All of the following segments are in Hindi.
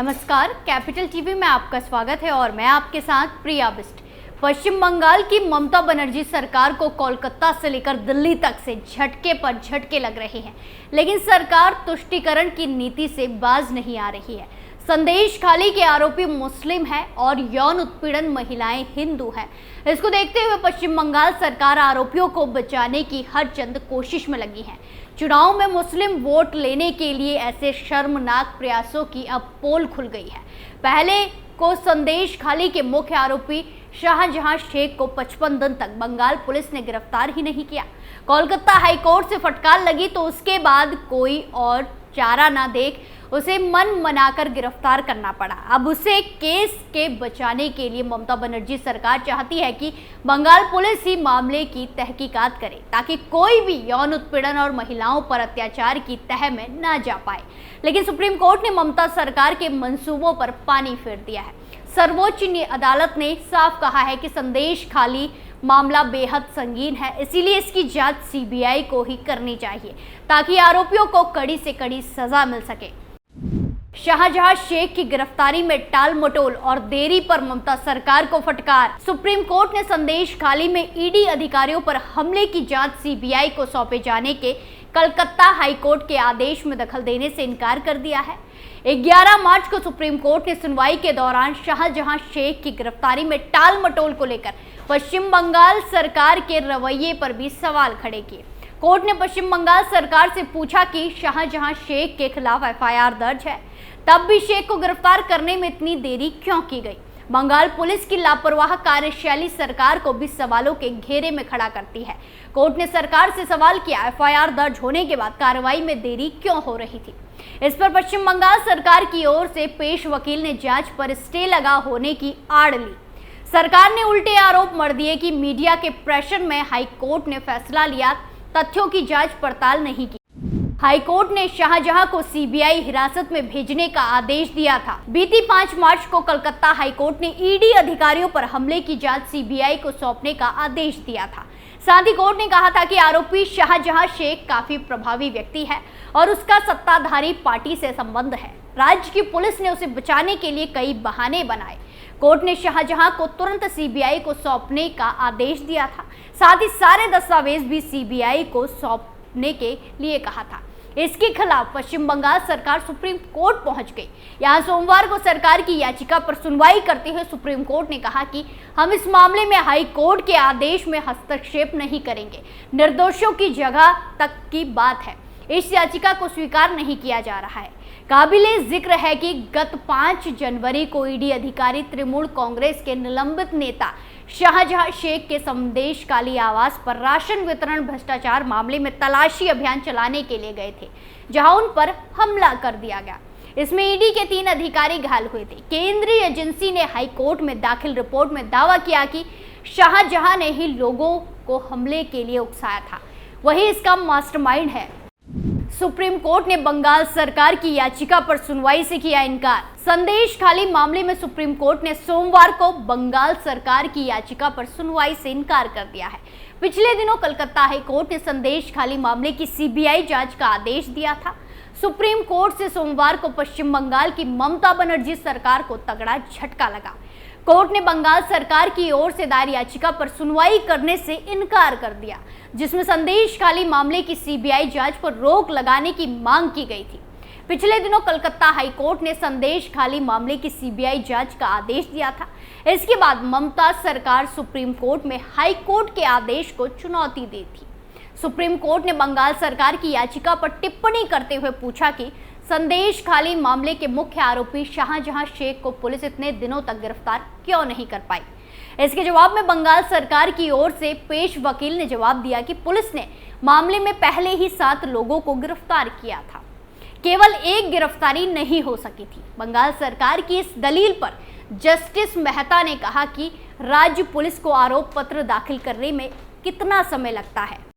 नमस्कार, कैपिटल टीवी में आपका स्वागत है और मैं आपके साथ प्रिया बिस्ट। पश्चिम बंगाल की ममता बनर्जी सरकार को कोलकाता से लेकर दिल्ली तक से झटके पर झटके लग रहे हैं, लेकिन सरकार तुष्टीकरण की नीति से बाज नहीं आ रही है। संदेश खाली के आरोपी मुस्लिम हैं और यौन उत्पीड़न महिलाएं हिंदू हैं। इसको देखते हुए पश्चिम बंगाल सरकार आरोपियों को बचाने की हर चंद कोशिश में लगी है। चुनाव में मुस्लिम वोट लेने के लिए ऐसे शर्मनाक प्रयासों की अब पोल खुल गई है। पहले को संदेश खाली के मुख्य आरोपी शाहजहां शेख को 55 दिन तक बंगाल पुलिस ने गिरफ्तार ही नहीं किया। कोलकाता हाईकोर्ट से फटकार लगी तो उसके बाद कोई और चारा ना देख उसे मन मनाकर गिरफ्तार करना पड़ा। अब उसे केस के बचाने के लिए ममता बनर्जी सरकार चाहती है कि बंगाल पुलिस ही मामले की तहकीकात करे, ताकि कोई भी यौन उत्पीड़न और महिलाओं पर अत्याचार की तह में न जा पाए। लेकिन सुप्रीम कोर्ट ने ममता सरकार के मंसूबों पर पानी फेर दिया है। सर्वोच्च अदालत ने साफ कहा है कि संदेश खाली मामला बेहद संगीन है, इसीलिए इसकी जांच सीबीआई को ही करनी चाहिए, ताकि आरोपियों को कड़ी से कड़ी सजा मिल सके। शाहजहां शेख की गिरफ्तारी में टाल मटोल और देरी पर ममता सरकार को फटकार। सुप्रीम कोर्ट ने संदेश खाली में ईडी अधिकारियों पर हमले की जांच सीबीआई को सौंपे जाने के कलकत्ता हाईकोर्ट के आदेश में दखल देने से इनकार कर दिया है। 11 मार्च को सुप्रीम कोर्ट ने सुनवाई के दौरान शाहजहां शेख की गिरफ्तारी में टाल मटोल को लेकर पश्चिम बंगाल सरकार के रवैये पर भी सवाल खड़े किए। कोर्ट ने पश्चिम बंगाल सरकार से पूछा कि शाहजहां शेख के खिलाफ एफआईआर दर्ज है, तब भी शेख को गिरफ्तार करने में इतनी देरी क्यों की गई। बंगाल पुलिस की लापरवाह कार्यशैली सरकार को भी सवालों के घेरे में खड़ा करती है। कोर्ट ने सरकार से सवाल किया, एफआईआर दर्ज होने के बाद कार्रवाई में देरी क्यों हो रही थी। इस पर पश्चिम बंगाल सरकार की ओर से पेश वकील ने जांच पर स्टे लगा होने की आड़ ली। सरकार ने उल्टे आरोप मढ़ दिए कि मीडिया के प्रेशर में हाई कोर्ट ने फैसला लिया, तथ्यों की जांच पड़ताल नहीं की। हाईकोर्ट ने शाहजहां को सीबीआई हिरासत में भेजने का आदेश दिया था। बीती 5 मार्च को कलकत्ता हाईकोर्ट ने ईडी अधिकारियों पर हमले की जांच सीबीआई को सौंपने का आदेश दिया था। साथ ही कोर्ट ने कहा था कि आरोपी शाहजहां शेख काफी प्रभावी व्यक्ति है और उसका सत्ताधारी पार्टी से संबंध है। राज्य की पुलिस ने उसे बचाने के लिए कई बहाने बनाए। कोर्ट ने शाहजहां को तुरंत सीबीआई को सौंपने का आदेश दिया था। साथ ही सारे दस्तावेज भी सीबीआई को सौंपने के लिए कहा था। इसके खिलाफ पश्चिम बंगाल सरकार सुप्रीम कोर्ट पहुंच गई। यहां सोमवार को सरकार की याचिका पर सुनवाई करते हुए सुप्रीम कोर्ट ने कहा कि हम इस मामले में हाई कोर्ट के आदेश में हस्तक्षेप नहीं करेंगे। निर्दोषों की जगह तक की बात है, इस याचिका को स्वीकार नहीं किया जा रहा है। काबिले जिक्र है कि गत 5 जनवरी को ईडी अधिकारी तृणमूल कांग्रेस के निलंबित नेता शाहजहां शेख के संदेश खाली आवास पर राशन वितरण भ्रष्टाचार मामले में तलाशी अभियान चलाने के लिए गए थे, जहां उन पर हमला कर दिया गया। इसमें ईडी के 3 अधिकारी घायल हुए थे। केंद्रीय एजेंसी ने हाई कोर्ट में दाखिल रिपोर्ट में दावा किया कि शाहजहां ने ही लोगों को हमले के लिए उकसाया था, वही इसका मास्टरमाइंड है। सुप्रीम कोर्ट ने बंगाल सरकार की याचिका पर सुनवाई से किया इनकार। संदेश खाली मामले में सुप्रीम कोर्ट ने सोमवार को बंगाल सरकार की याचिका पर सुनवाई से इनकार कर दिया है। पिछले दिनों कलकत्ता हाई कोर्ट ने संदेश खाली मामले की सीबीआई जांच का आदेश दिया था। सुप्रीम कोर्ट से सोमवार को पश्चिम बंगाल की ममता बनर्जी सरकार को तगड़ा झटका लगा। कोर्ट ने बंगाल सरकार की ओर से दायर याचिका पर सुनवाई करने से इनकार कर दिया, जिसमें संदेश खाली मामले की सीबीआई जांच पर रोक लगाने की मांग की गई थी। पिछले दिनों कलकत्ता हाईकोर्ट ने संदेश खाली मामले की सीबीआई जांच का आदेश दिया था। इसके बाद ममता सरकार सुप्रीम कोर्ट में हाई कोर्ट के आदेश को चुनौती दी थी। सुप्रीम कोर्ट ने बंगाल सरकार की याचिका पर टिप्पणी करते हुए पूछा कि संदेश खाली मामले के मुख्य आरोपी शाहजहां शेख को पुलिस इतने दिनों तक गिरफ्तार क्यों नहीं कर पाई। इसके जवाब में बंगाल सरकार की ओर से पेश वकील ने जवाब दिया कि पुलिस ने मामले में पहले ही 7 लोगों को गिरफ्तार किया था, केवल एक गिरफ्तारी नहीं हो सकी थी। बंगाल सरकार की इस दलील पर जस्टिस मेहता ने कहा कि राज्य पुलिस को आरोप पत्र दाखिल करने में कितना समय लगता है।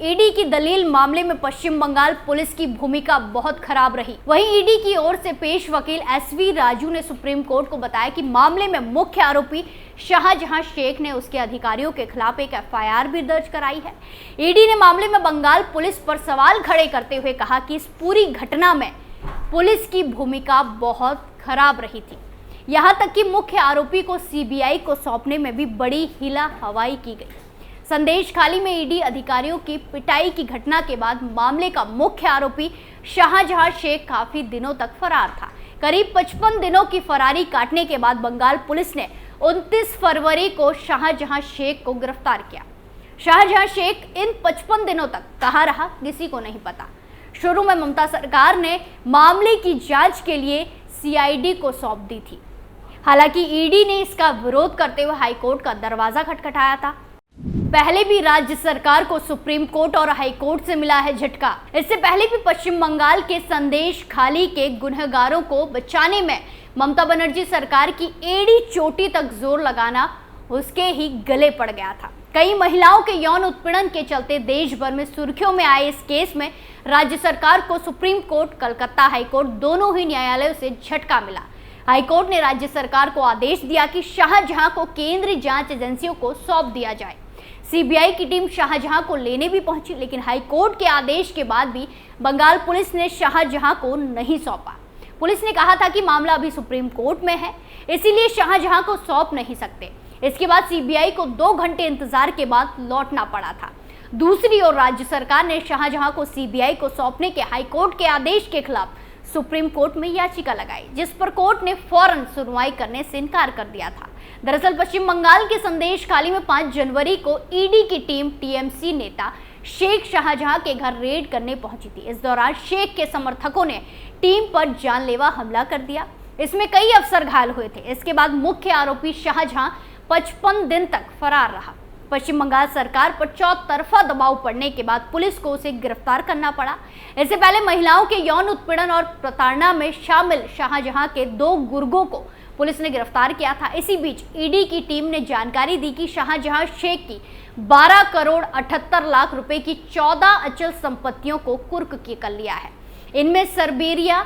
ईडी की दलील मामले में पश्चिम बंगाल पुलिस की भूमिका बहुत खराब रही। वहीं ईडी की ओर से पेश वकील एसवी राजू ने सुप्रीम कोर्ट को बताया कि मामले में मुख्य आरोपी शाहजहां शेख ने उसके अधिकारियों के खिलाफ एक एफआईआर भी दर्ज कराई है। ईडी ने मामले में बंगाल पुलिस पर सवाल खड़े करते हुए कहा कि इस पूरी घटना में पुलिस की भूमिका बहुत खराब रही थी। यहाँ तक कि मुख्य आरोपी को सीबीआई को सौंपने में भी बड़ी हिला हवाई की गई। संदेश खाली में ईडी अधिकारियों की पिटाई की घटना के बाद मामले का मुख्य आरोपी शाहजहां शेख काफी दिनों तक फरार था। करीब 55 दिनों की फरारी काटने के बाद बंगाल पुलिस ने 29 फरवरी को शाहजहां शेख को गिरफ्तार किया। शाहजहां शेख इन 55 दिनों तक कहां रहा किसी को नहीं पता। शुरू में ममता सरकार ने मामले की जांच के लिए सीआईडी को सौंप दी थी। हालांकि ईडी ने इसका विरोध करते हुए हाईकोर्ट का दरवाजा खटखटाया था। पहले भी राज्य सरकार को सुप्रीम कोर्ट और हाई कोर्ट से मिला है झटका। इससे पहले भी पश्चिम बंगाल के संदेश खाली के गुनहगारों को बचाने में ममता बनर्जी सरकार की एड़ी चोटी तक जोर लगाना उसके ही गले पड़ गया था। कई महिलाओं के यौन उत्पीड़न के चलते देश भर में सुर्खियों में आए इस केस में राज्य सरकार को सुप्रीम कोर्ट, कलकत्ता हाईकोर्ट दोनों ही न्यायालयों से झटका मिला। हाईकोर्ट ने राज्य सरकार को आदेश दिया कि शाहजहां को केंद्रीय जांच एजेंसियों को सौंप दिया जाए। सीबीआई की टीम शाहजहां को लेने भी पहुंची, लेकिन हाईकोर्ट के आदेश के बाद भी बंगाल पुलिस ने शाहजहां को नहीं सौंपा। पुलिस ने कहा था कि मामला अभी सुप्रीम कोर्ट में है, इसीलिए शाहजहां को सौंप नहीं सकते। इसके बाद सीबीआई को 2 घंटे इंतजार के बाद लौटना पड़ा था। दूसरी ओर राज्य सरकार ने शाहजहां को सीबीआई को सौंपने के हाईकोर्ट के आदेश के खिलाफ सुप्रीम कोर्ट में याचिका लगाई, जिस पर कोर्ट ने फौरन सुनवाई करने से इनकार कर दिया था। दरअसल पश्चिम बंगाल के संदेश खाली में 5 जनवरी को ईडी की टीम टीएमसी नेता शेख शाहजहां के घर रेड करने पहुंची थी। इस दौरान शेख के समर्थकों ने टीम पर जानलेवा हमला कर दिया। इसमें कई अफसर घायल हुए थे। इसके बाद मुख्य आरोपी शाहजहां 55 दिन तक फरार रहा। पश्चिम बंगाल सरकार पर चौतरफा दबाव पड़ने के बाद पुलिस को उसे गिरफ्तार करना पड़ा। इससे पहले महिलाओं के यौन उत्पीड़न और प्रताड़ना में शामिल शाहजहां के 2 गुर्गों को पुलिस ने गिरफ्तार किया था। इसी बीच ईडी की टीम ने जानकारी दी कि शाहजहां शेख की 12 करोड़ 78 लाख रुपए की 14 अचल संपत्तियों को कुर्क कर लिया है। इनमें सरबेरिया,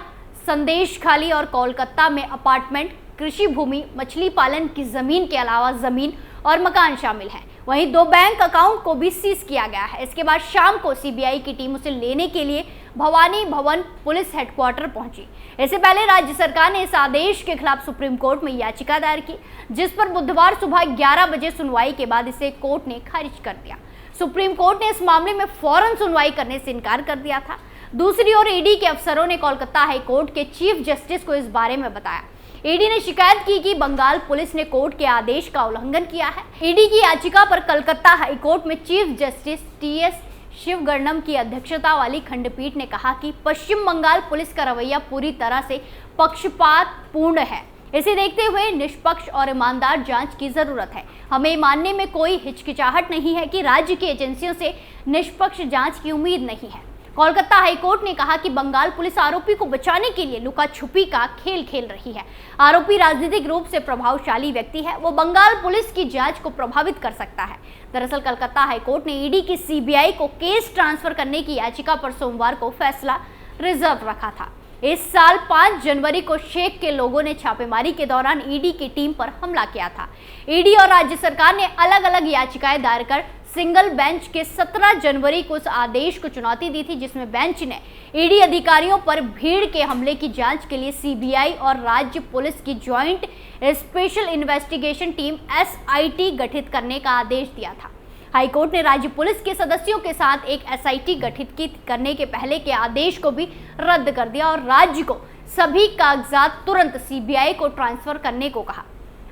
संदेश खाली और कोलकाता में अपार्टमेंट, कृषि भूमि, मछली पालन की जमीन के अलावा जमीन और मकान शामिल हैं। वहीं 2 बैंक अकाउंट को भी सीज किया गया है। इसके बाद शाम को सीबीआई की टीम उसे लेने के लिए भवानी भवन पुलिस हेडक्वार्टर पहुंची। इससे पहले राज्य सरकार ने इस आदेश के खिलाफ सुप्रीम कोर्ट में याचिका दायर की, जिस पर बुधवार सुबह 11 बजे सुनवाई के बाद इसे कोर्ट ने खारिज कर दिया। सुप्रीम कोर्ट ने इस मामले में फौरन सुनवाई करने से इनकार कर दिया था। दूसरी ओर ईडी के अफसरों ने कोलकाता हाईकोर्ट के चीफ जस्टिस को इस बारे में बताया। ईडी ने शिकायत की कि बंगाल पुलिस ने कोर्ट के आदेश का उल्लंघन किया है। ईडी की याचिका पर कलकत्ता हाईकोर्ट में चीफ जस्टिस टीएस शिवगर्णम की अध्यक्षता वाली खंडपीठ ने कहा कि पश्चिम बंगाल पुलिस का रवैया पूरी तरह से पक्षपातपूर्ण है। इसे देखते हुए निष्पक्ष और ईमानदार जांच की जरूरत है। हमें मानने में कोई हिचकिचाहट नहीं है कि राज्य की एजेंसियों से निष्पक्ष जांच की उम्मीद नहीं है। कोलकाता हाईकोर्ट ने कहा कि बंगाल पुलिस आरोपी को बचाने के लिए लुका छुपी का खेल खेल रही है। आरोपी राजनीतिक रूप से प्रभावशाली व्यक्ति है, वो बंगाल पुलिस की जांच को प्रभावित कर सकता है। दरअसल कलकत्ता हाईकोर्ट ने ईडी की सीबीआई को केस ट्रांसफर करने की याचिका पर सोमवार को फैसला रिजर्व रखा था। इस साल 5 जनवरी को शेख के लोगों ने छापेमारी के दौरान ईडी की टीम पर हमला किया था। ईडी और राज्य सरकार ने अलग अलग याचिकाएं दायर कर सिंगल बेंच के 17 जनवरी को उस आदेश को चुनौती दी थी, जिसमें बेंच ने ईडी अधिकारियों पर भीड़ के हमले की जांच के लिए सीबीआई और राज्य पुलिस की joint special investigation team SIT गठित करने का आदेश दिया था। हाईकोर्ट ने राज्य पुलिस के सदस्यों के साथ एक एसआईटी गठित करने के पहले के आदेश को भी रद्द कर दिया और राज्य को सभी कागजात तुरंत सीबीआई को ट्रांसफर करने को कहा।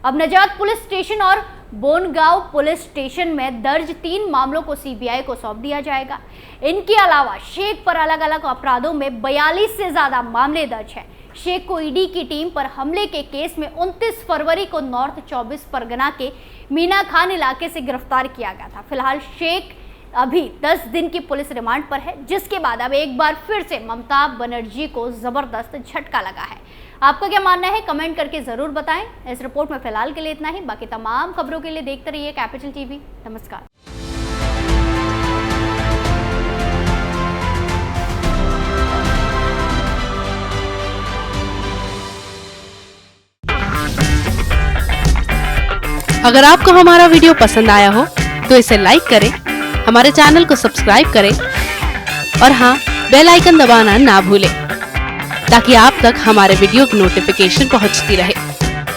अब नजात पुलिस स्टेशन और बोनगांव पुलिस स्टेशन में दर्ज 3 मामलों को सीबीआई को सौंप दिया जाएगा। इनके अलावा शेख पर अलग अलग अपराधों में 42 से ज्यादा मामले दर्ज हैं। शेख को ईडी की टीम पर हमले के केस में 29 फरवरी को नॉर्थ 24 परगना के मीना खान इलाके से गिरफ्तार किया गया था। फिलहाल शेख अभी 10 दिन की पुलिस रिमांड पर है, जिसके बाद अब एक बार फिर से ममता बनर्जी को जबरदस्त झटका लगा है। आपका क्या मानना है, कमेंट करके जरूर बताएं। इस रिपोर्ट में फिलहाल के लिए इतना ही। बाकी तमाम खबरों के लिए देखते रहिए कैपिटल टीवी। नमस्कार। अगर आपको हमारा वीडियो पसंद आया हो तो इसे लाइक करें, हमारे चैनल को सब्सक्राइब करें और हाँ, बेल आइकन दबाना ना भूलें। ताकि आप तक हमारे वीडियो की नोटिफिकेशन पहुंचती रहे।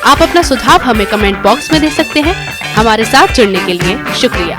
आप अपना सुझाव हमें कमेंट बॉक्स में दे सकते हैं। हमारे साथ जुड़ने के लिए शुक्रिया।